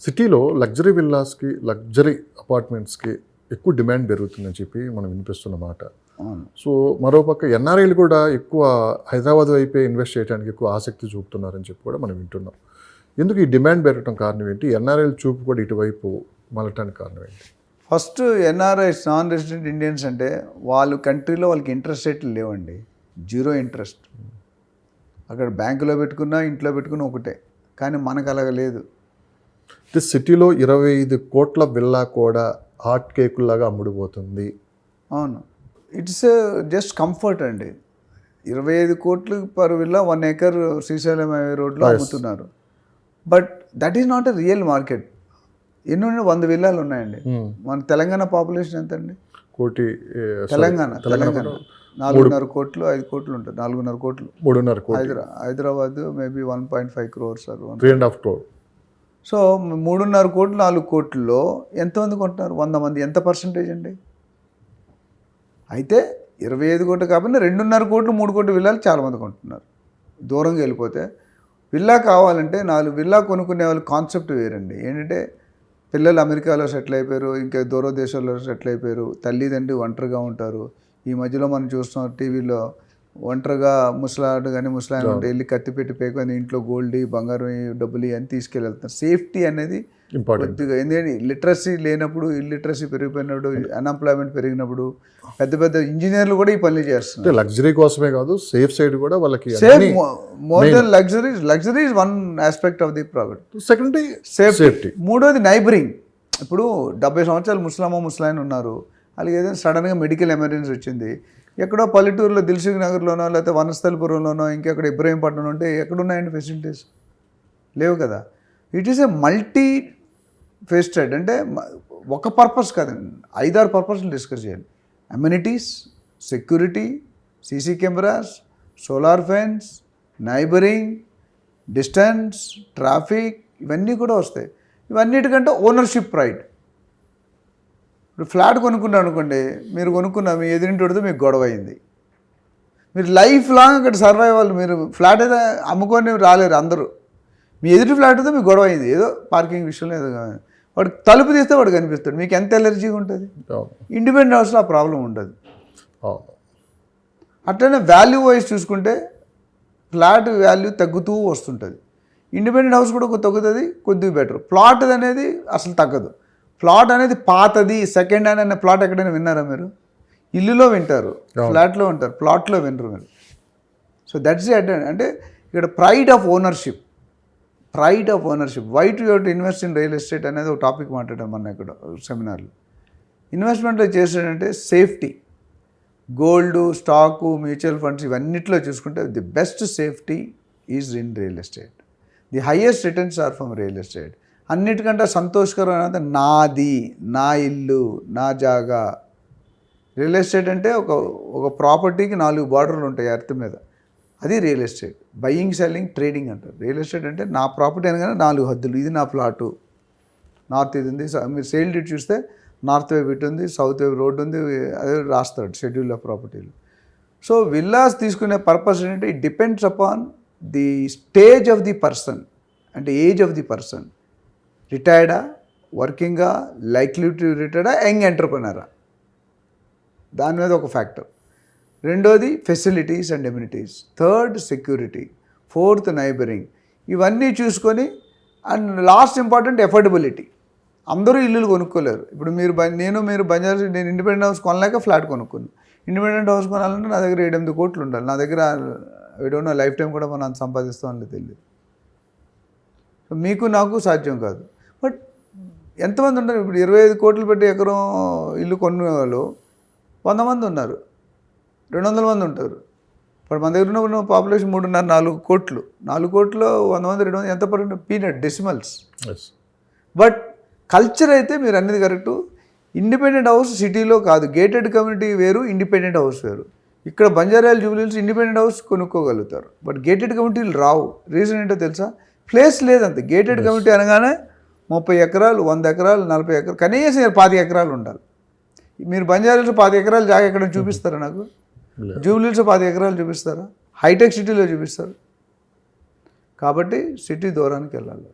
సిటీలో luxury విల్లాస్కి, luxury అపార్ట్మెంట్స్కి ఎక్కువ demand పెరుగుతుందని చెప్పి మనం వినిపిస్తున్న మాట. సో మరోపక్క ఎన్ఆర్ఐలు కూడా ఎక్కువ హైదరాబాద్ వైపే ఇన్వెస్ట్ చేయడానికి ఎక్కువ ఆసక్తి చూపుతున్నారని చెప్పి కూడా మనం వింటున్నాం. ఎందుకు ఈ డిమాండ్ పెరగడం కారణం ఏంటి? ఎన్ఆర్ఐల చూపు కూడా ఇటువైపు మళ్ళటానికి కారణం ఏంటి? First NRIs, non resident Indians అంటే వాళ్ళ కంట్రీలో వాళ్ళకి ఇంట్రెస్ట్ రేట్లు లేవండి, జీరో ఇంట్రెస్ట్. అక్కడ బ్యాంకులో పెట్టుకున్నా ఇంట్లో పెట్టుకున్నా ఒకటే, కానీ మనకు అలాగ లేదు. సిటీలో 25 కోట్ల విల్లా కూడా హాట్ కేకుల్లాగా అమ్ముడుపోతుంది. అవును, ఇట్స్ జస్ట్ కంఫర్ట్ అండి. 25 కోట్లు పర్ విల్లా 1 acre శ్రీశైలం రోడ్లో అమ్ముతున్నారు. But that is not a real market. ఎన్ని 100 విల్లాలు ఉన్నాయండి. మన తెలంగాణ పాపులేషన్ ఎంత అండి? కోటి. తెలంగాణ 4.5 కోట్లు 5 కోట్లు ఉంటుంది. 4.5 కోట్లు 3.5 కోట్లు. Hyderabad maybe 1.5 crores sir, 3.5 crore. So 3.5 కోట్లు 4 కోట్లలో ఎంతమంది కొంటున్నారు? 100 మంది. ఎంత పర్సంటేజ్ అండి? అయితే 25 కోట్లు కాబట్టి 2.5 కోట్లు 3 కోట్ల విల్లాలు చాలామంది కొంటున్నారు. దూరంగా వెళ్ళిపోతే విల్లా కావాలంటే 4 విల్లా కొనుక్కునే వాళ్ళ కాన్సెప్ట్ వేరండి. ఏంటంటే పిల్లలు అమెరికాలో సెటిల్ అయిపోయారు, ఇంకా దూర దేశాల్లో సెటిల్ అయిపోయారు, తల్లిదండ్రి ఒంటరిగా ఉంటారు. ఈ మధ్యలో మనం చూస్తున్నాం టీవీలో, ఒంటరిగా ముసలాడు కానీ ముసలాయన ఉంటే వెళ్ళి కత్తి పెట్టి పేకొని ఇంట్లో గోల్డ్, బంగారం, డబ్బులు అని తీసుకెళ్తారు. సేఫ్టీ అనేది కొద్దిగా, ఎందుకంటే లిటరసీ లేనప్పుడు, ఇల్లిటరసీ పెరిగిపోయినప్పుడు, అన్ఎంప్లాయ్మెంట్ పెరిగినప్పుడు పెద్ద పెద్ద ఇంజనీర్లు కూడా ఈ పనులు చేస్తున్నారు. లగ్జరీ కోసమే కాదు, సేఫ్ సైడ్ కూడా వాళ్ళకి safe more than luxury. Luxury is one aspect of the profit. Second safety. మూడోది నైబరింగ్. ఇప్పుడు 70 సంవత్సరాలు ముసలాయన ఉన్నారు, వాళ్ళకి ఏదైనా సడన్గా మెడికల్ ఎమర్జెన్సీ వచ్చింది, ఎక్కడో పల్లెటూరులో దిల్సుఖ్ నగర్లోనో లేకపోతే వనస్థలపురంలోనో ఇంకెక్కడ ఇబ్రహీంపట్నం ఉంటే ఎక్కడున్నాయండి ఫెసిలిటీస్? లేవు కదా. It is a multi faceted, అంటే ఒక పర్పస్ కాదండి, 5-6 పర్పస్లు డిస్కస్ చేయాలి. Amenities, security, CC cameras, solar fence, neighbouring, distance, traffic, ఇవన్నీ కూడా వస్తాయి. ఇవన్నిటికంటే ఓనర్షిప్ రైట్. ఇప్పుడు ఫ్లాట్ కొనుక్కున్నారు అనుకోండి, మీరు కొనుక్కున్న మీ ఎదురింటితో మీకు గొడవ అయింది, మీరు లైఫ్ లాంగ్ అక్కడ సర్వైవల్. మీరు ఫ్లాట్ అయితే అమ్ముకొని రాలేరు అందరూ. మీ ఎదుటి ఫ్లాట్తో మీకు గొడవ అయింది, ఏదో పార్కింగ్ విషయంలో ఏదో, వాడు తలుపు తీస్తే వాడు కనిపిస్తాడు, మీకు ఎంత ఎలర్జీగా ఉంటుంది. ఇండిపెండెంట్ హౌస్లో ఆ ప్రాబ్లం ఉంటుంది. అట్లనే వాల్యూ వైజ్ చూసుకుంటే ఫ్లాట్ వాల్యూ తగ్గుతూ వస్తుంటుంది, ఇండిపెండెంట్ హౌస్ కూడా తగ్గుతుంది, కొద్దిగా బెటర్. ప్లాట్ అనేది అసలు తగ్గదు. ప్లాట్ అనేది పాతది, సెకండ్ హ్యాండ్ అనే ప్లాట్ ఎక్కడైనా విన్నారా మీరు? ఇల్లులో వింటారు, ఫ్లాట్లో వింటారు, ప్లాట్లో వినరు మీరు. So that's it. అంటే ఇక్కడ pride of ownership, why to you to invest in real estate అనేది ఒక టాపిక్ మాట్లాడాం మన ఇక్కడ సెమినార్లో. ఇన్వెస్ట్మెంట్లో చేసేటంటే safety, gold, stock, mutual funds, ఇవన్నిట్లో చూసుకుంటే the best safety is in real estate. The highest returns are from real estate. అన్నిటికంటే సంతోషకరమైనది నాది, నా ఇల్లు, నా జాగా. రియల్ ఎస్టేట్ అంటే ఒక ప్రాపర్టీకి 4 బార్డర్లు ఉంటాయి ఎర్త్ మీద, అది real estate. Buying, selling, trading అంటారు. రియల్ ఎస్టేట్ అంటే నా ప్రాపర్టీ అనగానే 4 హద్దులు, ఇది నా ప్లాటు, నార్త్ ఇది ఉంది. మీరు సేల్ డీడ్ చూస్తే నార్త్ వైపు ఇటు ఉంది, సౌత్ వైపు రోడ్డు ఉంది, అదే రాస్తాడు షెడ్యూల్ ఆఫ్ ప్రాపర్టీలు. సో విల్లాస్ తీసుకునే పర్పస్ ఏంటంటే it depends upon the stage of the person, అంటే ఏజ్ ఆఫ్ ది పర్సన్. రిటైర్డా, వర్కింగా, లైక్లీ టు రిటైర్డా, యంగ్ ఎంటర్ప్రెనరా, దాని మీద ఒక ఫ్యాక్టర్. రెండోది facilities and amenities. Third security. Fourth neighbouring. ఇవన్నీ చూసుకొని, అండ్ లాస్ట్ ఇంపార్టెంట్ ఎఫోర్డబిలిటీ. అందరూ ఇల్లులు కొనుక్కోలేరు. ఇప్పుడు మీరు బంజారా, నేను ఇండిపెండెంట్ హౌస్ కొనలేక ఫ్లాట్ కొనుక్కున్నాను. ఇండిపెండెంట్ హౌస్ కొనాలంటే నా దగ్గర 7-8 కోట్లు ఉండాలి. నా దగ్గర ఏడోనో లైఫ్ టైం కూడా మనం సంపాదిస్తామని తెలియదు. సో మీకు నాకు సాధ్యం కాదు. బట్ ఎంతమంది ఉన్నారు? ఇప్పుడు 25 కోట్లు పెట్టి ఎకరం ఇల్లు కొన్న వాళ్ళు 100 మంది ఉన్నారు, 200 మంది ఉంటారు. ఇప్పుడు మన దగ్గర ఉన్న పాపులేషన్ 3.5-4 కోట్లు. 4 కోట్లు 100 మంది 200 ఎంత పర్ పీనట్ డెసిమల్స్. బట్ కల్చర్ అయితే మీరు అన్నది కరెక్టు. ఇండిపెండెంట్ హౌస్ సిటీలో కాదు, గేటెడ్ కమ్యూనిటీ వేరు, ఇండిపెండెంట్ హౌస్ వేరు. ఇక్కడ బంజారాహిల్స్, జూబ్లీహిల్స్ ఇండిపెండెంట్ హౌస్ కొనుక్కోగలుగుతారు, బట్ గేటెడ్ కమ్యూనిటీలు రావు. రీజన్ ఏంటో తెలుసా? ప్లేస్ లేదంత. గేటెడ్ కమ్యూనిటీ అనగానే 30 ఎకరాలు, 100 ఎకరాలు, 40 ఎకరాలు, కనీసం 25 ఎకరాలు ఉండాలి. మీరు బంజారాహిల్స్ 25 ఎకరాలు జాగా ఎక్కడ చూపిస్తారా? నాకు జూబ్లీహిల్స్ 25 ఎకరాలు చూపిస్తారా? హైటెక్ సిటీలో చూపిస్తారు. కాబట్టి సిటీ దూరానికి వెళ్ళాలి.